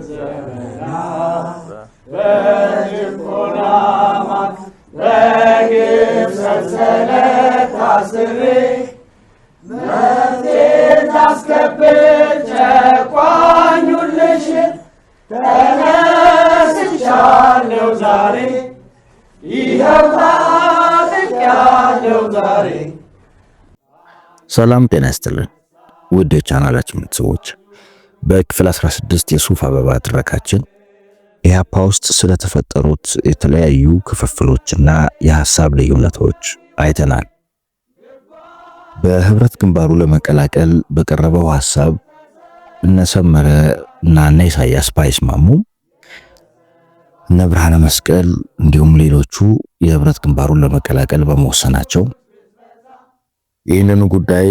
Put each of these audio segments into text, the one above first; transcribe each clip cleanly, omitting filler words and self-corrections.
ዘመናት በጭቆና ማቅ በግፍ ሰንሰለት ታስሬ መብቴን ላስከብር ጨቋኙን ልሽር ተነስቻለሁ ዛሬ ይኸው ታጥቄያለሁ ዛሬ። ሰላም ጤና ይስጥልን ውድ የቻናላችን ቤተሰቦች፣ በክፍል 16 የሱፍ አበባ ትረካችን ኢህአፓ ውስጥ ስለተፈጠሩት የተለያዩ ክፍፍሎችና የሐሳብ ልዩነቶች አይተናል። በህብረት ግንባሩ ለመቀላቀል በቀረበው ሐሳብ እነሰመረ እና ኢሳያስ ባይስማሙ እነ ብርሃነ መስቀል እንዲሁም ሌሎቹ የህብረት ግንባሩን ለመቀላቀል በመወሰናቸው ይህንን ጉዳይ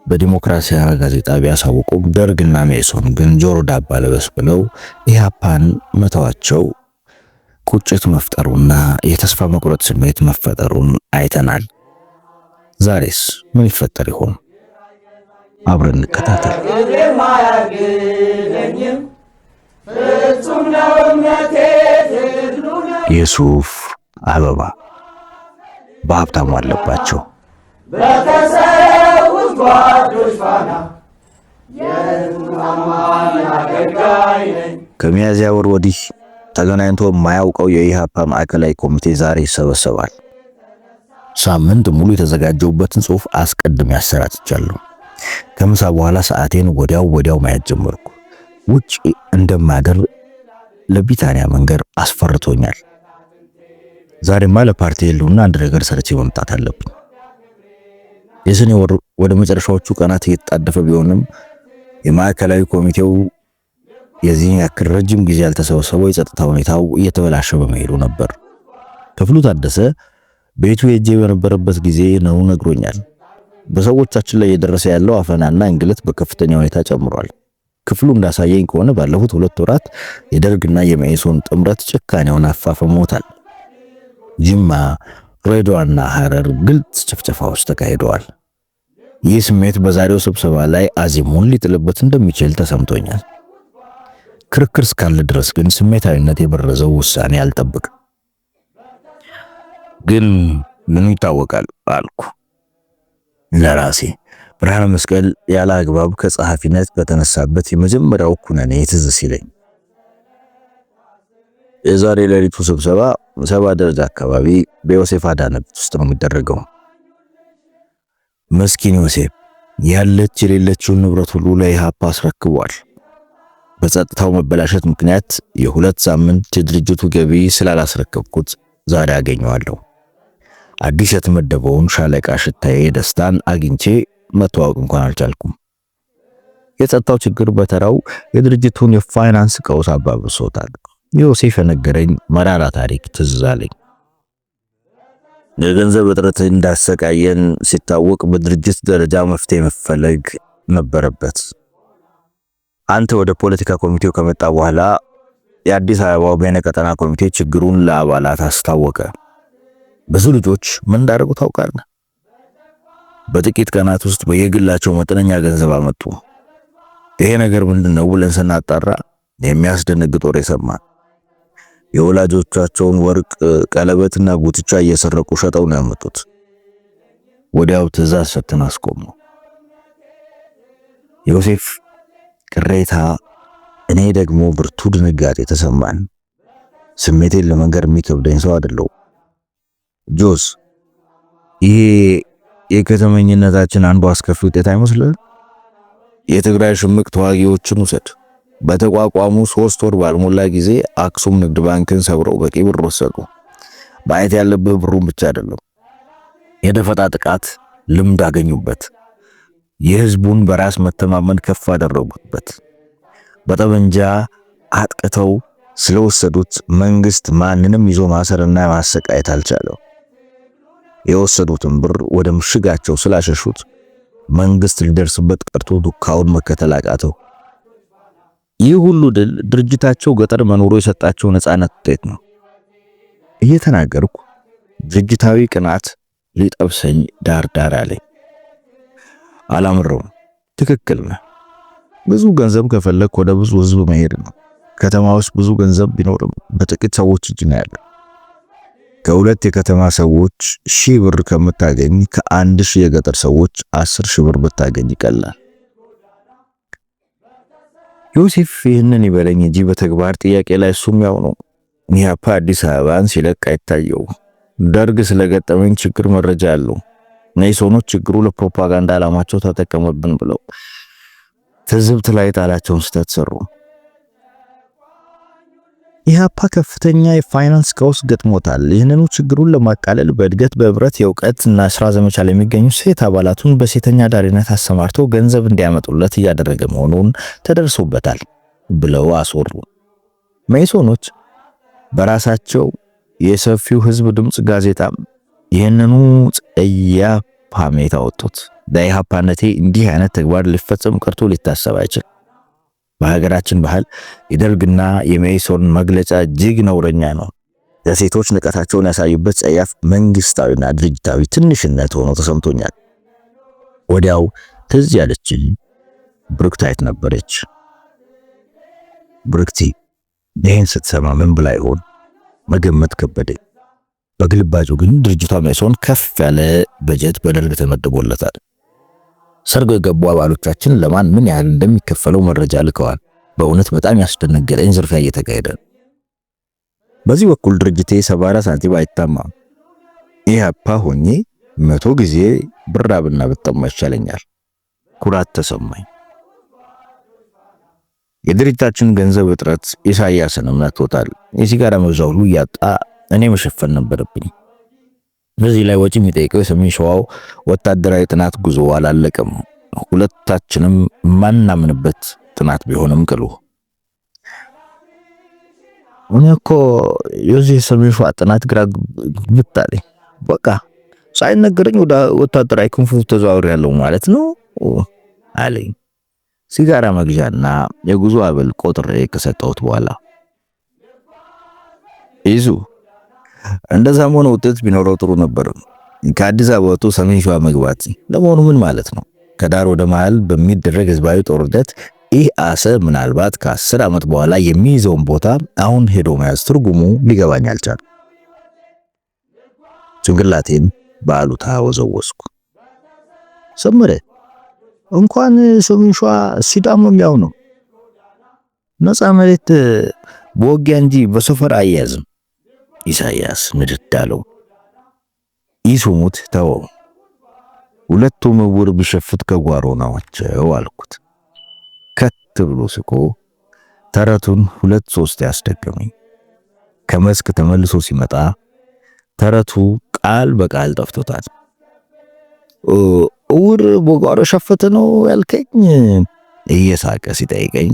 በዲሞክራሲያ ጋዜጣ ቢያሳውቁም ደርግና ሜሶን ግን ጆሮ ዳባ ልበስ ብለው ኢህአፓን መተዋቸው ቁጭት መፍጠሩና የተስፋ መቁረጥ ስሜት መፈጠሩን አይተናል። ዛሬስ ምን ይፈጠር ይሆን? አብረን እንከታተል። የሱፍ አበባ በሀብታሙ አለባቸው። በተሰውት ጓዶች ፋና ከሚያዝያ ወር ወዲህ ተገናኝቶ የማያውቀው የኢህአፓ ማዕከላዊ ኮሚቴ ዛሬ ይሰበሰባል። ሳምንት ሙሉ የተዘጋጀውበትን ጽሑፍ አስቀድሜ አሰራጭቻለሁ። ከምሳ በኋላ ሰዓቴን ወዲያው ማየት ጀመርኩ። ውጪ እንደማደር ለቢታንያ መንገር አስፈርቶኛል። ዛሬማ ለፓርቲ የለውና አንድ ነገር ሰርቼ መምጣት አለብኝ። የሰኔ ወር ወደ መጨረሻዎቹ ቀናት እየተጣደፈ ቢሆንም የማዕከላዊ ኮሚቴው የዚህ ያክል ረጅም ጊዜ ያልተሰበሰበው የጸጥታ ሁኔታው እየተበላሸ በመሄዱ ነበር። ክፍሉ ታደሰ ቤቱ ሄጄ በነበረበት ጊዜ ነው ነግሮኛል። በሰዎቻችን ላይ እየደረሰ ያለው አፈናና እንግልት በከፍተኛ ሁኔታ ጨምሯል። ክፍሉ እንዳሳየኝ ከሆነ ባለፉት 2 ወራት የደርግና የመኢሶን ጥምረት ጭካኔውን አፋፍሞታል። ጅማ፣ ድሬዳዋና ሐረር ግልጽ ጭፍጨፋዎች ተካሂደዋል። ይህ ስሜት በዛሬው ስብሰባ ላይ አዚሙን ሊጥልበት እንደሚችል ተሰምቶኛል። ክርክር እስካለ ድረስ ግን ስሜታዊነት የበረዘው ውሳኔ አልጠብቅም። ግን ምኑ ይታወቃል አልኩ ለራሴ። ብርሃነ መስቀል ያለ አግባብ ከጸሐፊነት በተነሳበት የመጀመሪያው ኩነኔ ትዝ ሲለኝ የዛሬ ሌሊቱ ስብሰባ 7 ደረጃ አካባቢ በዮሴፍ አዳነ ቤት ውስጥ ነው የሚደረገው። መስኪን ዮሴፍ ያለች የሌለችውን ንብረት ሁሉ ለኢህአፓ አስረክቧል። በጸጥታው መበላሸት ምክንያት የ2 ሳምንት የድርጅቱ ገቢ ስላላስረከብኩት ዛሬ አገኘዋለሁ። አዲስ የተመደበውን ሻለቃ ሽታዬ ደስታን አግኝቼ መተዋወቅ እንኳን አልቻልኩም። የጸጥታው ችግር በተራው የድርጅቱን የፋይናንስ ቀውስ አባብሶታል። ዮሴፍ የነገረኝ መራራ ታሪክ ትዝ አለኝ። የገንዘብ እጥረት እንዳሰቃየን ሲታወቅ በድርጅት ደረጃ መፍትሄ መፈለግ ነበረበት። አንተ ወደ ፖለቲካ ኮሚቴው ከመጣ በኋላ የአዲስ አበባው በየነቀጠና ኮሚቴ ችግሩን ለአባላት አስታወቀ። ብዙ ልጆች ምን እንዳደረጉ ታውቃለህ? በጥቂት ቀናት ውስጥ በየግላቸው መጠነኛ ገንዘብ አመጡ። ይሄ ነገር ምንድነው ብለን ስናጣራ የሚያስደነግጥ ወሬ ሰማን። የወላጆቻቸውን ወርቅ፣ ቀለበትና ጉትቻ እየሰረቁ ሸጠው ነው ያመጡት። ወዲያው ትዕዛዝ ሰጥተን አስቆሙ። ዮሴፍ ቅሬታ፣ እኔ ደግሞ ብርቱ ድንጋጤ ተሰማን። ስሜቴን ለመንገር የሚከብደኝ ሰው አይደለሁ። ጆስ፣ ይሄ የከተመኝነታችን አንዱ አስከፊ ውጤት አይመስልም? የትግራይ ሽምቅ ተዋጊዎችን ውሰድ። በተቋቋሙ 3 ወር ባልሞላ ጊዜ አክሱም ንግድ ባንክን ሰብረው በቂ ብር ወሰዱ። ማየት ያለብህ ብሩን ብቻ አይደለም፣ የደፈጣ ጥቃት ልምድ አገኙበት። የህዝቡን በራስ መተማመን ከፍ አደረጉበት። በጠመንጃ አጥቅተው ስለወሰዱት መንግስት ማንንም ይዞ ማሰርና ማሰቃየት አልቻለው። የወሰዱትን ብር ወደ ምሽጋቸው ስላሸሹት መንግስት ሊደርስበት ቀርቶ ዱካውን መከተል አቃተው። ይህ ሁሉ ድል ድርጅታቸው ገጠር መኖሩ የሰጣቸው ነፃነት ውጤት ነው። እየተናገርኩ ድርጅታዊ ቅናት ሊጠብሰኝ ዳር አለኝ። አላምረውም። ትክክል ነህ። ብዙ ገንዘብ ከፈለክ ወደ ብዙ ህዝብ መሄድ ነው። ከተማ ውስጥ ብዙ ገንዘብ ቢኖርም በጥቂት ሰዎች እጅ ነው ያለው። ከሁለት የከተማ ሰዎች 1000 ብር ከምታገኝ ከ1000 የገጠር ሰዎች 10,000 ብር ብታገኝ ይቀላል። ዮሴፍ ይህንን ይበለኝ እንጂ በተግባር ጥያቄ ላይ እሱም ያው ነው። ኢህአፓ አዲስ አበባን ሲለቅ አይታየው። ደርግ ስለገጠመኝ ችግር መረጃ አለው። መኢሶኖች ችግሩ ለፕሮፓጋንዳ ዓላማቸው ተጠቀመብን ብለው ትዝብት ላይ ጣላቸውን ስህተት ሰሩ። ኢህአፓ ከፍተኛ የፋይናንስ ቀውስ ገጥሞታል። ይህንኑ ችግሩን ለማቃለል በእድገት በህብረት የእውቀት እና ስራ ዘመቻ ላይ የሚገኙ ሴት አባላቱን በሴተኛ ዳሪነት አሰማርቶ ገንዘብ እንዲያመጡለት እያደረገ መሆኑን ተደርሶበታል ብለው አስወሩ። መኢሶኖች በራሳቸው የሰፊው ህዝብ ድምጽ ጋዜጣም ይህንኑ ጸያፍ ሐሜት አወጡት። በኢህአፓነቴ እንዲህ አይነት ተግባር ሊፈጸም ቀርቶ ሊታሰብ አይችልም። በሀገራችን ባህል የደርግና የመኢሶን መግለጫ እጅግ ነውረኛ ነው። ለሴቶች ንቀታቸውን ያሳዩበት ጸያፍ መንግስታዊና ድርጅታዊ ትንሽነት ሆኖ ተሰምቶኛል። ወዲያው ትዝ ያለችኝ ብሩክታይት ነበረች። ብሩክቲ ይህን ስትሰማ ምን ብላ ይሆን መገመት ከበደኝ። በግልባጩ ግን ድርጅቷ መኢሶን ከፍ ያለ በጀት በደርግ ተመድቦለታል። ሰርጎ የገቡ አባሎቻችን ለማን ምን ያህል እንደሚከፈለው መረጃ ልከዋል። በእውነት በጣም ያስደነገጠኝ ዝርፊያ እየተካሄደ ነው። በዚህ በኩል ድርጅቴ 74 ሳንቲም አይታማም። ኢህአፓ ሆኜ 100 ጊዜ ብራብና ብጠማ ይሻለኛል። ኩራት ተሰማኝ። የድርጅታችን ገንዘብ እጥረት ኢሳያስንም ነክቶታል። የሲጋራ መግዣ ሁሉ እያጣ እኔ መሸፈን ነበረብኝ። በዚህ ላይ ወጪ የሚጠይቀው የሰሜን ሸዋው ወታደራዊ ጥናት ጉዞ አላለቀም። ሁለታችንም ማናምንበት ጥናት ቢሆንም ቅሉ እኔ እኮ የዚህ ሰሜን ሸዋ ጥናት ግራ ብታለኝ በቃ ሳይነገረኝ ወደ ወታደራዊ ክንፉ ተዛውሬ ያለው ማለት ነው አለኝ። ሲጋራ መግዣና የጉዞ አበል ቆጥሬ ከሰጠሁት በኋላ ይዙ እንደዛም ሆነ ውጤት ቢኖረው ጥሩ ነበር። ከአዲስ አበባ ወጥቶ ሰሜን ሸዋ መግባት ለመሆኑ ምን ማለት ነው? ከዳር ወደ መሃል በሚደረግ ህዝባዊ ጦርነት ኢአሰ ምናልባት ከ10 ዓመት በኋላ የሚይዘውን ቦታ አሁን ሄዶ መያዝ ትርጉሙ ሊገባኝ አልቻለም። ጭንቅላቴን በአሉታ ወዘወስኩ። ሰመረ እንኳን ሰሜን ሸዋ ሲዳሞም ያው ነው። ነፃ መሬት በውጊያ እንጂ በሰፈር አያዝም። ኢሳያስ ምድድ አለው። ይሱሙት ተወው፣ ሁለቱም ዕውር ቢሸፍት ከጓሮ ናቸው አልኩት። ከት ብሎ ስቆ ተረቱን 2-3 ያስደገመኝ። ከመስክ ተመልሶ ሲመጣ ተረቱ ቃል በቃል ጠፍቶታል። ዕውር በጓሮ ሸፈተ ነው ያልከኝ? እየሳቀ ሲጠይቀኝ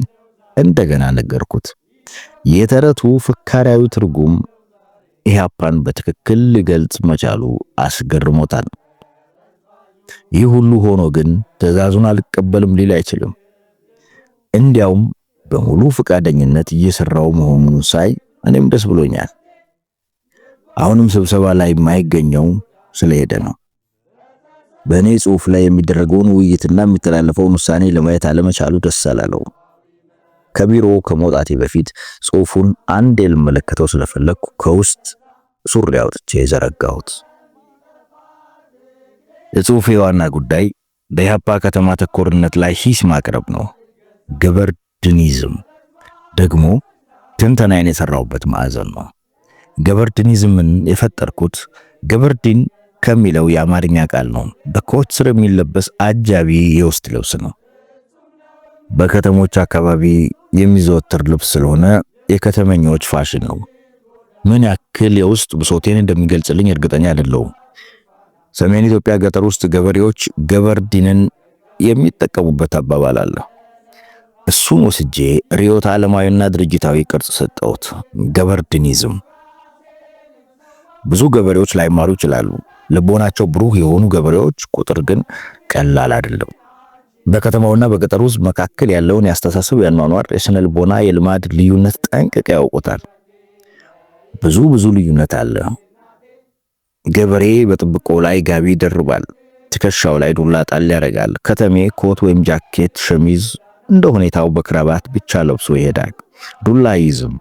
እንደገና ነገርኩት። የተረቱ ፍካሪያዊ ትርጉም ኢህአፓን በትክክል ሊገልጽ መቻሉ አስገርሞታል። ይህ ሁሉ ሆኖ ግን ትዕዛዙን አልቀበልም ሊል አይችልም። እንዲያውም በሙሉ ፈቃደኝነት እየሰራው መሆኑን ሳይ እኔም ደስ ብሎኛል። አሁንም ስብሰባ ላይ የማይገኘው ስለሄደ ነው። በእኔ ጽሑፍ ላይ የሚደረገውን ውይይትና የሚተላለፈውን ውሳኔ ለማየት አለመቻሉ ደስ አላለው። ከቢሮ ከመውጣቴ በፊት ጽሑፉን አንዴ ልመለከተው ስለፈለኩ ከውስጥ ሱሪ አውጥቼ ዘረጋሁት። የጽሑፌ ዋና ጉዳይ በኢህአፓ ከተማ ተኮርነት ላይ ሂስ ማቅረብ ነው። ገበርድኒዝም ደግሞ ትንተናዬን የሰራሁበት ማዕዘን ነው። ገበርድኒዝምን የፈጠርኩት ገበርዲን ከሚለው የአማርኛ ቃል ነው። በኮት ስር የሚለበስ አጃቢ የውስጥ ልብስ ነው። በከተሞች አካባቢ የሚዘወትር ልብስ ስለሆነ የከተመኞች ፋሽን ነው። ምን ያክል የውስጥ ብሶቴን እንደሚገልጽልኝ እርግጠኛ አይደለሁም። ሰሜን ኢትዮጵያ ገጠር ውስጥ ገበሬዎች ገበርዲንን የሚጠቀሙበት አባባል አለ። እሱን ወስጄ ርዕዮተ ዓለማዊና ድርጅታዊ ቅርጽ ሰጠሁት። ገበርዲኒዝም። ብዙ ገበሬዎች ላይማሩ ይችላሉ። ልቦናቸው ብሩህ የሆኑ ገበሬዎች ቁጥር ግን ቀላል አይደለም። በከተማውና በገጠር ውስጥ መካከል ያለውን ያስተሳሰብ ያኗኗር፣ የስነ ልቦና፣ የልማድ ልዩነት ጠንቅቀው ያውቁታል። ብዙ ልዩነት አለ። ገበሬ በጥብቆ ላይ ጋቢ ይደርባል፣ ትከሻው ላይ ዱላ ጣል ያደርጋል። ከተሜ ኮት ወይም ጃኬት፣ ሸሚዝ እንደ ሁኔታው በክራባት ብቻ ለብሶ ይሄዳል። ዱላይዝም፣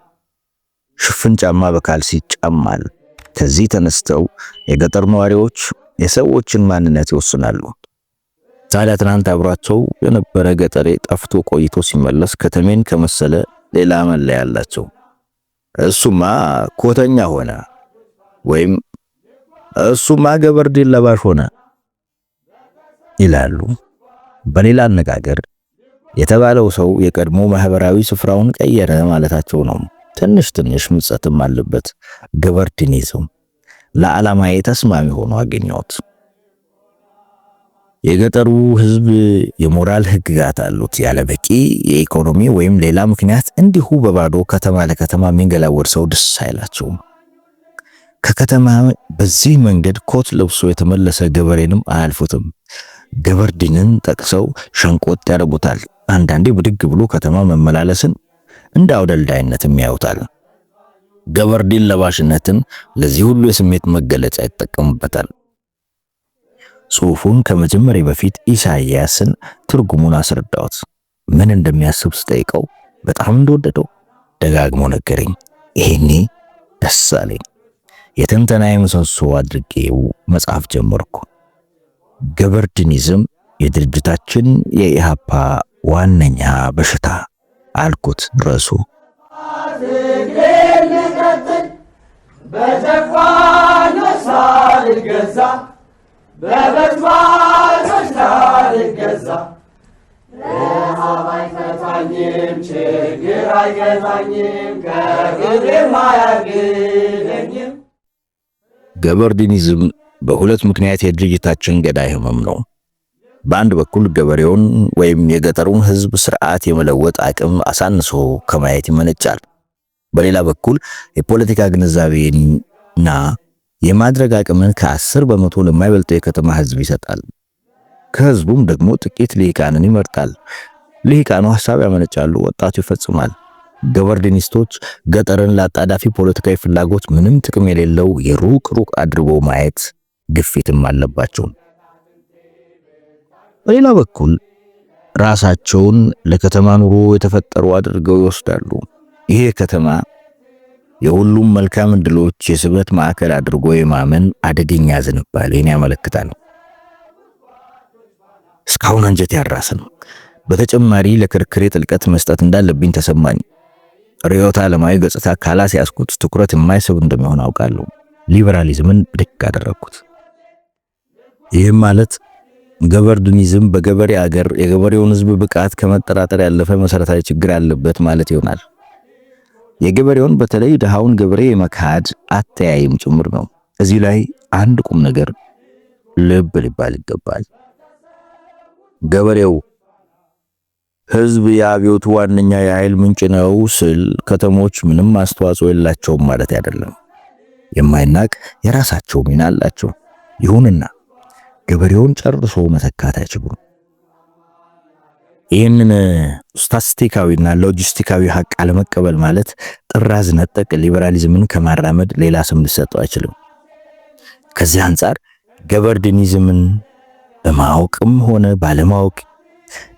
ሽፍን ጫማ በካልሲ ይጫማል። ከዚህ ተነስተው የገጠር ነዋሪዎች የሰዎችን ማንነት ይወስናሉ። ታዲያ ትናንት አብሯቸው የነበረ ገጠሬ ጠፍቶ ቆይቶ ሲመለስ ከተሜን ከመሰለ ሌላ መለያ ያላቸው። እሱማ ኮተኛ ሆነ ወይም እሱማ ገበርዲን ለባሽ ሆነ ይላሉ። በሌላ አነጋገር የተባለው ሰው የቀድሞ ማህበራዊ ስፍራውን ቀየረ ማለታቸው ነው። ትንሽ ምጸትም አለበት። ገበርዲኒዝም ለዓላማዬ ተስማሚ ሆኖ አገኘሁት። የገጠሩ ህዝብ የሞራል ህግጋት አሉት። ያለ በቂ የኢኮኖሚ ወይም ሌላ ምክንያት እንዲሁ በባዶ ከተማ ለከተማ የሚንገላወድ ሰው ደስ አይላቸውም። ከከተማ በዚህ መንገድ ኮት ለብሶ የተመለሰ ገበሬንም አያልፉትም። ገበርዲንን ጠቅሰው ሸንቆጥ ያደርጉታል። አንዳንዴ ብድግ ብሎ ከተማ መመላለስን እንደ አውደልዳይነትም ያዩታል። ገበርዲን ለባሽነትን ለዚህ ሁሉ የስሜት መገለጫ ይጠቀሙበታል። ጽሑፉን ከመጀመሪያ በፊት ኢሳይያስን ትርጉሙን አስረዳሁት። ምን እንደሚያስብ ስጠይቀው በጣም እንደወደደው ደጋግሞ ነገረኝ። ይሄኔ ደስ አለኝ። የትንተናዬ ምሰሶ አድርጌው መጽሐፍ ጀመርኩ። ገበርዲኒዝም የድርጅታችን የኢሃፓ ዋነኛ በሽታ አልኩት። ርዕሱ በጨቋኞች ሳልገዛ በበዝባዦች ሳልገዛ ረሃብ አይፈታኝም፣ ችግር አይገዛኝም፣ ከግብሬም አያግደኝም። ገበርዲኒዝም በሁለት ምክንያት የድርጅታችን ገዳይ ህመም ነው። በአንድ በኩል ገበሬውን ወይም የገጠሩን ህዝብ ስርዓት የመለወጥ አቅም አሳንሶ ከማየት ይመነጫል። በሌላ በኩል የፖለቲካ ግንዛቤና የማድረግ አቅምን ከ10 በመቶ ለማይበልጠው የከተማ ህዝብ ይሰጣል። ከህዝቡም ደግሞ ጥቂት ልሂቃንን ይመርጣል። ልሂቃኑ ሐሳብ ያመነጫሉ፣ ወጣቱ ይፈጽማል። ገበርዲኒስቶች ገጠርን ለአጣዳፊ ፖለቲካዊ ፍላጎት ምንም ጥቅም የሌለው የሩቅ አድርጎ ማየት ግፊትም አለባቸው። በሌላ በኩል ራሳቸውን ለከተማ ኑሮ የተፈጠሩ አድርገው ይወስዳሉ። ይሄ ከተማ የሁሉም መልካም ዕድሎች የስበት ማዕከል አድርጎ የማመን አደገኛ ዝንባሌን ያመለክታል። እስካሁን አንጀት ያራሰን። በተጨማሪ ለክርክሬ ጥልቀት መስጠት እንዳለብኝ ተሰማኝ። ርዕዮተ ዓለማዊ ገጽታ ካላስያዝኩት ትኩረት የማይስብ እንደሚሆን አውቃለሁ። ሊበራሊዝምን ብድግ አደረግኩት። ይህም ማለት ገበርዲኒዝም በገበሬ አገር የገበሬውን ህዝብ ብቃት ከመጠራጠር ያለፈ መሰረታዊ ችግር አለበት ማለት ይሆናል። የገበሬውን በተለይ ድሃውን ገበሬ የመካድ አተያይም ጭምር ነው። እዚህ ላይ አንድ ቁም ነገር ልብ ሊባል ይገባል። ገበሬው ህዝብ የአብዮቱ ዋነኛ የኃይል ምንጭ ነው ስል ከተሞች ምንም አስተዋጽኦ የላቸውም ማለት አይደለም። የማይናቅ የራሳቸው ሚና አላቸው። ይሁንና ገበሬውን ጨርሶ መተካት አይችሉም። ይህንን ስታቲስቲካዊና ሎጂስቲካዊ ሀቅ አለመቀበል ማለት ጥራዝ ነጠቅ ሊበራሊዝምን ከማራመድ ሌላ ስም ሊሰጠው አይችልም። ከዚህ አንጻር ገበርዲኒዝምን በማወቅም ሆነ ባለማወቅ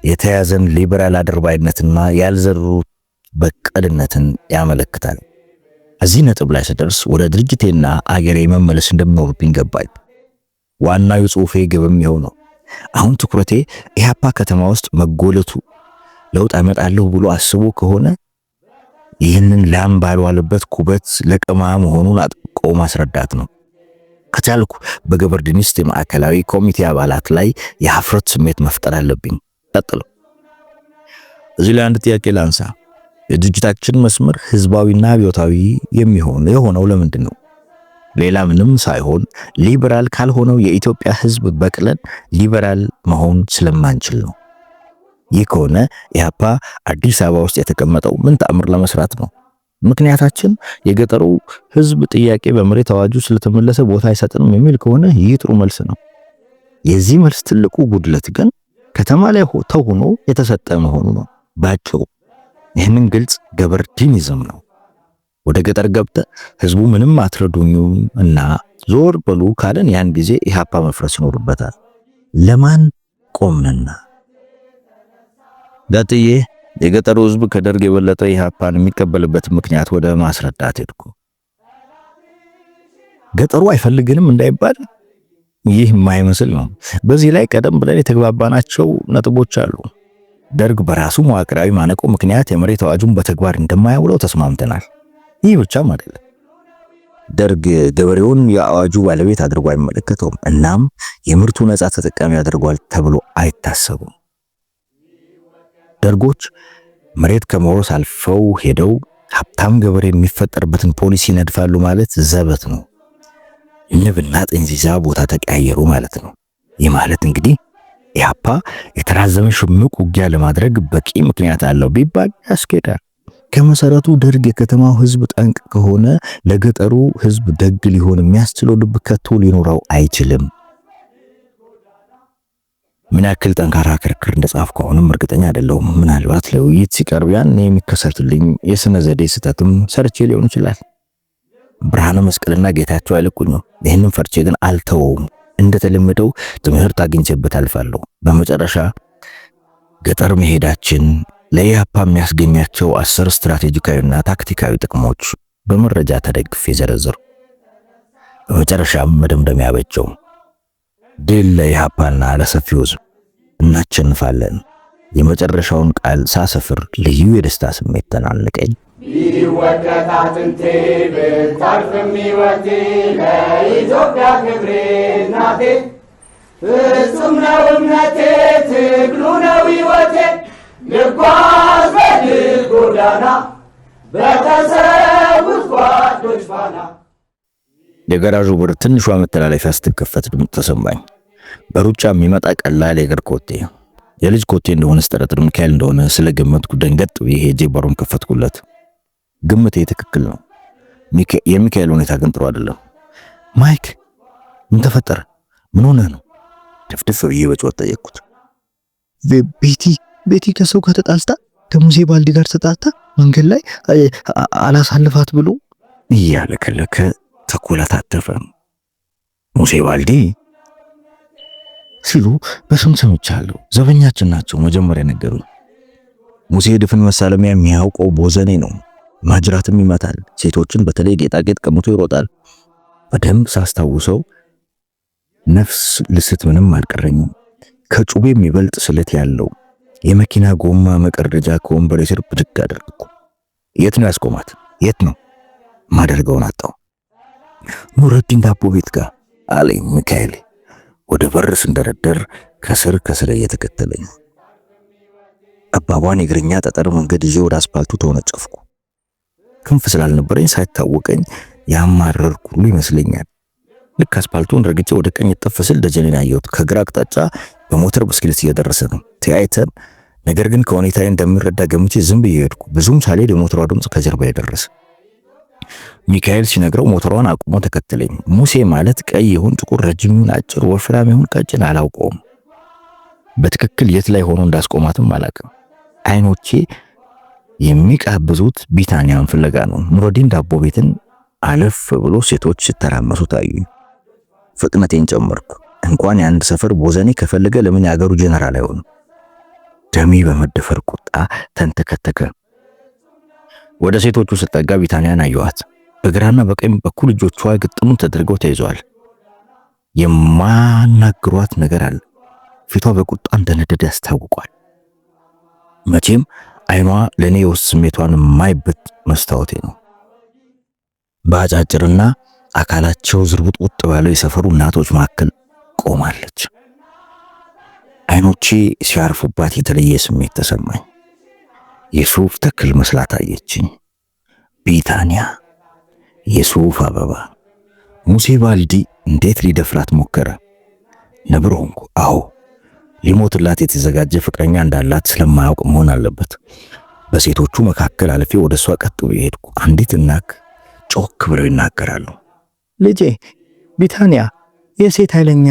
የተያዘን ሊበራል አድርባይነትና ያልዘሩት በቀልነትን ያመለክታል። እዚህ ነጥብ ላይ ስደርስ ወደ ድርጅቴና አገሬ መመለስ እንደሚኖርብኝ ገባኝ። ዋናው የጽሑፌ ግብም ይኸው ነው። አሁን ትኩረቴ ኢሃፓ ከተማ ውስጥ መጎለቱ ለውጥ አመጣለሁ ብሎ አስቦ ከሆነ ይህንን ላም ባልዋለበት ኩበት ለቀማ መሆኑን አጥብቆ ማስረዳት ነው። ከቻልኩ በገበርዲኒስት የማዕከላዊ ኮሚቴ አባላት ላይ የሀፍረት ስሜት መፍጠር አለብኝ። ቀጥለው እዚህ ላይ አንድ ጥያቄ ላንሳ። የድርጅታችን መስመር ህዝባዊና አብዮታዊ የሆነው ለምንድን ነው? ሌላ ምንም ሳይሆን ሊበራል ካልሆነው የኢትዮጵያ ህዝብ በቅለን ሊበራል መሆን ስለማንችል ነው። ይህ ከሆነ ኢሃፓ አዲስ አበባ ውስጥ የተቀመጠው ምን ተአምር ለመስራት ነው? ምክንያታችን የገጠሩ ህዝብ ጥያቄ በመሬት አዋጁ ስለተመለሰ ቦታ አይሰጥንም የሚል ከሆነ ይህ ጥሩ መልስ ነው። የዚህ መልስ ትልቁ ጉድለት ግን ከተማ ላይ ሆኖ የተሰጠ መሆኑ ነው። ባጭሩ ይህንን ግልጽ ገበርዲኒዝም ነው። ወደ ገጠር ገብተ ህዝቡ ምንም አትረዱኝም እና ዞር በሉ ካለን ያን ጊዜ ኢሃፓ መፍረስ ይኖርበታል። ለማን ቆምንና? ጋጥዬ የገጠሩ ህዝብ ከደርግ የበለጠ ኢህአፓን የሚቀበልበት ምክንያት ወደ ማስረዳት ሄድኩ። ገጠሩ አይፈልግንም እንዳይባል ይህ የማይመስል ነው። በዚህ ላይ ቀደም ብለን የተግባባናቸው ነጥቦች አሉ። ደርግ በራሱ መዋቅራዊ ማነቆ ምክንያት የመሬት አዋጁን በተግባር እንደማያውለው ተስማምተናል። ይህ ብቻም አይደለም። ደርግ ገበሬውን የአዋጁ ባለቤት አድርጎ አይመለከተውም። እናም የምርቱ ነፃ ተጠቃሚ ያደርጓል ተብሎ አይታሰቡም። ደርጎች መሬት ከመውረስ አልፈው ሄደው ሀብታም ገበሬ የሚፈጠርበትን ፖሊሲ ነድፋሉ ማለት ዘበት ነው። ንብና ጥንዚዛ ቦታ ተቀያየሩ ማለት ነው። ይህ ማለት እንግዲህ ኢህአፓ የተራዘመ ሽምቅ ውጊያ ለማድረግ በቂ ምክንያት አለው ቢባል ያስኬዳል። ከመሰረቱ ደርግ የከተማው ህዝብ ጠንቅ ከሆነ ለገጠሩ ህዝብ ደግ ሊሆን የሚያስችለው ልብ ከቶ ሊኖረው አይችልም። ምን ያክል ጠንካራ ክርክር እንደጻፍኩ አሁንም እርግጠኛ አይደለሁም። ምናልባት ለውይይት ሲቀርብ ያን የሚከሰትልኝ የስነ ዘዴ ስህተትም ሰርቼ ሊሆን ይችላል። ብርሃነ መስቀልና ጌታቸው አይለቁኝም። ይህንን ፈርቼ ግን አልተወውም። እንደተለመደው ትምህርት አግኝቼበት አልፋለሁ። በመጨረሻ ገጠር መሄዳችን ለኢህአፓ የሚያስገኛቸው 10 ስትራቴጂካዊና ታክቲካዊ ጥቅሞች በመረጃ ተደግፌ ዘረዘሩ። በመጨረሻም መደምደሚያ ያበጀው ድል ለኢህአፓና ለሰፊው ህዝብ፣ እናሸንፋለን። የመጨረሻውን ቃል ሳሰፍር ልዩ የደስታ ስሜት ተናነቀኝ። ቢወቀት አጥንቴ ብታርፍም ሕይወቴ ለኢትዮጵያ ክብሬ እናቴ፣ ፍጹም ነው እምነቴ ትግሉ ነው ሕይወቴ፣ ልጓዝ በድል ጎዳና በተሰዉት ጓዶች ፋና። የገራዡ በር ትንሿ መተላለፊያ ስትከፈት ድምፅ ተሰማኝ። በሩጫ የሚመጣ ቀላል የእግር ኮቴ። የልጅ ኮቴ እንደሆነ ስጠረጥር ሚካኤል እንደሆነ ስለገመትኩ ደንገጥ ብዬ ሄጄ በሩን ከፈትኩለት። ግምቴ ትክክል ነው። የሚካኤል ሁኔታ ግን ጥሩ አይደለም። ማይክ ምን ተፈጠረ? ምን ሆነ ነው? ድፍድፍ ብዬ በጮት ጠየቅኩት። ቤቲ ከሰው ከተጣልታ ከሙሴ ባልዲ ጋር ተጣልታ መንገድ ላይ አላሳልፋት ብሎ እያለከለከ ተኮላታተፈ። ሙሴ ባልዲ ሲሉ በስም ሰምቻለሁ። ዘበኛችን ናቸው መጀመሪያ ነገሩኝ። ሙሴ ድፍን መሳለሚያ የሚያውቀው ቦዘኔ ነው። ማጅራትም ይመታል። ሴቶችን በተለይ ጌጣጌጥ ቀምቶ ይሮጣል። በደንብ ሳስታውሰው ነፍስ ልስት ምንም አልቀረኝም። ከጩቤ የሚበልጥ ስለት ያለው የመኪና ጎማ መቀረጃ ከወንበሬ ስር ብድግ አደረግኩ። የት ነው ያስቆማት? የት ነው? ማደርገውን አጣው። ኑረዲን ዳቦ ቤት ጋር አለኝ ሚካኤል ወደ በር ስንደረደር ከስር እየተከተለኝ። ጠባቧን የእግረኛ ጠጠር መንገድ ይዤ ወደ አስፓልቱ ተወነጨፍኩ። ክንፍ ስላልነበረኝ ሳይታወቀኝ ያማረርኩ ሁሉ ይመስለኛል። ልክ አስፓልቱን ረግጬ ወደ ቀኝ ጠፍ ስል ደጀኔን አየሁት። ከግራ አቅጣጫ በሞተር ብስክሌት እየደረሰ ነው። ተያይተን ነገር ግን ከሁኔታዬ እንደሚረዳ ገምቼ ዝም ብዬ ሄድኩ። ብዙም ሳልሄድ የሞተሯ ድምፅ ከጀርባ ደረሰ። ሚካኤል ሲነግረው ሞተሯን አቁሞ ተከተለኝ። ሙሴ ማለት ቀይ ይሁን ጥቁር፣ ረጅም ይሁን አጭር፣ ወፍራም ይሁን ቀጭን አላውቀውም። በትክክል የት ላይ ሆኖ እንዳስቆማትም አላውቅም። አይኖቼ የሚቃብዙት ቢታንያን ፍለጋ ነው። ኑረዲን ዳቦ ቤትን አለፍ ብሎ ሴቶች ሲተራመሱ ታዩኝ። ፍጥነቴን ጨመርኩ። እንኳን የአንድ ሰፈር ቦዘኔ ከፈለገ ለምን የአገሩ ጀነራል አይሆንም? ደሜ በመደፈር ቁጣ ተንተከተከ። ወደ ሴቶቹ ስጠጋ ቢታንያን አየኋት። በግራና በቀኝ በኩል እጆቿ ግጥም ተደርገው ተይዘዋል። የማናግሯት ነገር አለ። ፊቷ በቁጣ እንደነደደ ያስታውቋል። መቼም አይኗ ለኔ የውስጥ ስሜቷን የማይበት መስታወቴ ነው። በአጫጭርና አካላቸው ዝርቡጥቡጥ ባለው የሰፈሩ እናቶች መካከል ቆማለች። አይኖቼ ሲያርፉባት የተለየ ስሜት ተሰማኝ። የሱፍ ተክል መስላ ታየችኝ። ቢታንያ የሱፍ አበባ። ሙሴ ባልዲ እንዴት ሊደፍራት ሞከረ? ነብር ሆንኩ። አዎ ሊሞትላት የተዘጋጀ ፍቅረኛ እንዳላት ስለማያውቅ መሆን አለበት። በሴቶቹ መካከል አልፌ ወደሷ ቀጥ ብዬ ሄድኩ። አንዲት እናት ጮክ ብለው ይናገራሉ። ልጄ ቢታንያ፣ የሴት ኃይለኛ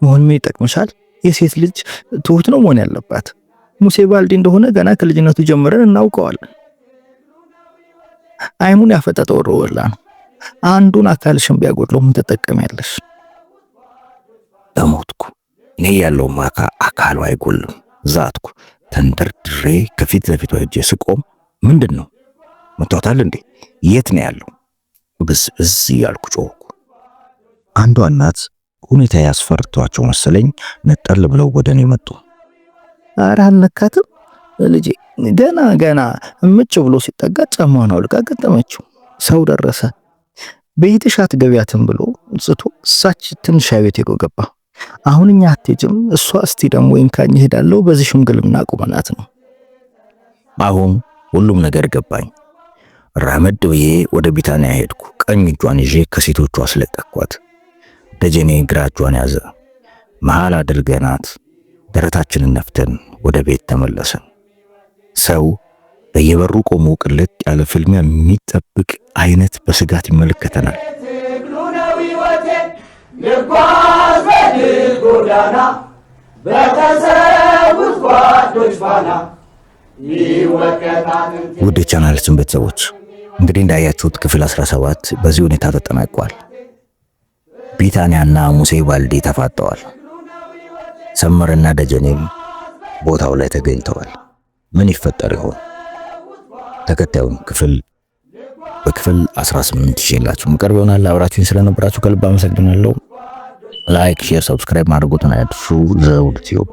መሆን ምን ይጠቅምሻል? የሴት ልጅ ትሁት ነው መሆን ያለባት። ሙሴ ባልዲ እንደሆነ ገና ከልጅነቱ ጀምረን እናውቀዋለን። አይኑን ያፈጠጠው ወሮላ ነው። አንዱን አካልሽን ቢያጎድለው ምን ትጠቀሚያለሽ? በሞትኩ። እኔ ያለው ማካ አካሉ አይጎልም። ዛትኩ። ተንደርድሬ ከፊት ለፊቷ ሄጄ ስቆም ምንድን ነው መቷታል እንዴ? የት ነው ያለው? ብስብስ እያልኩ ጮህኩ። አንዷ እናት ሁኔታ ያስፈርቷቸው መሰለኝ ነጠል ብለው ወደ እኔ መጡ። ኧረ አልነካትም ልጄ፣ ገና እምጭ ብሎ ሲጠጋ ጫማውን አውልቃ ገጠመችው። ሰው ደረሰ። ቤትሽ አትገቢያትም ብሎ ጽቶ እሳች ትንሽ ቤት ሄዶ ገባ። አሁን እኛ አትሄጂም፣ እሷ እስቲ ደግሞ እንካኝ ሄዳለሁ። በዚህ ሽምግልና ቁመናት ነው። አሁን ሁሉም ነገር ገባኝ። ራመድ ብዬ ወደ ቢታንያ ሄድኩ። ቀኝ እጇን ይዤ ከሴቶቹ አስለቀቅኳት። ደጀኔ ግራ እጇን ያዘ። መሃል አድርገናት ደረታችንን ነፍተን ወደ ቤት ተመለሰን። ሰው በየበሩ ቆሞ ቅልጥ ያለ ፍልሚያ የሚጠብቅ አይነት በስጋት ይመለከተናል። ትግሉ ነው ሕይወቴ ልጓዝ በድል ጎዳና በተሰዉት ጓዶች ፋና ይወቀጣል። ውድ የቻናላችን ቤተሰቦች እንግዲህ እንዳያችሁት ክፍል 17 በዚህ ሁኔታ ተጠናቋል። ቢታንያና ሙሴ ባልዲ ተፋጠዋል። ሰመርና ደጀኔም ቦታው ላይ ተገኝተዋል። ምን ይፈጠር ይሆን? ተከታዩን ክፍል በክፍል 18 ይዤላችሁ መቅረብ ይሆናል። አብራችሁኝ ስለነበራችሁ ከልብ አመሰግናለሁ። ላይክ፣ ሼር፣ ሰብስክራይብ ማድረጉን አትርሱ። ዘውድ ቲዩብ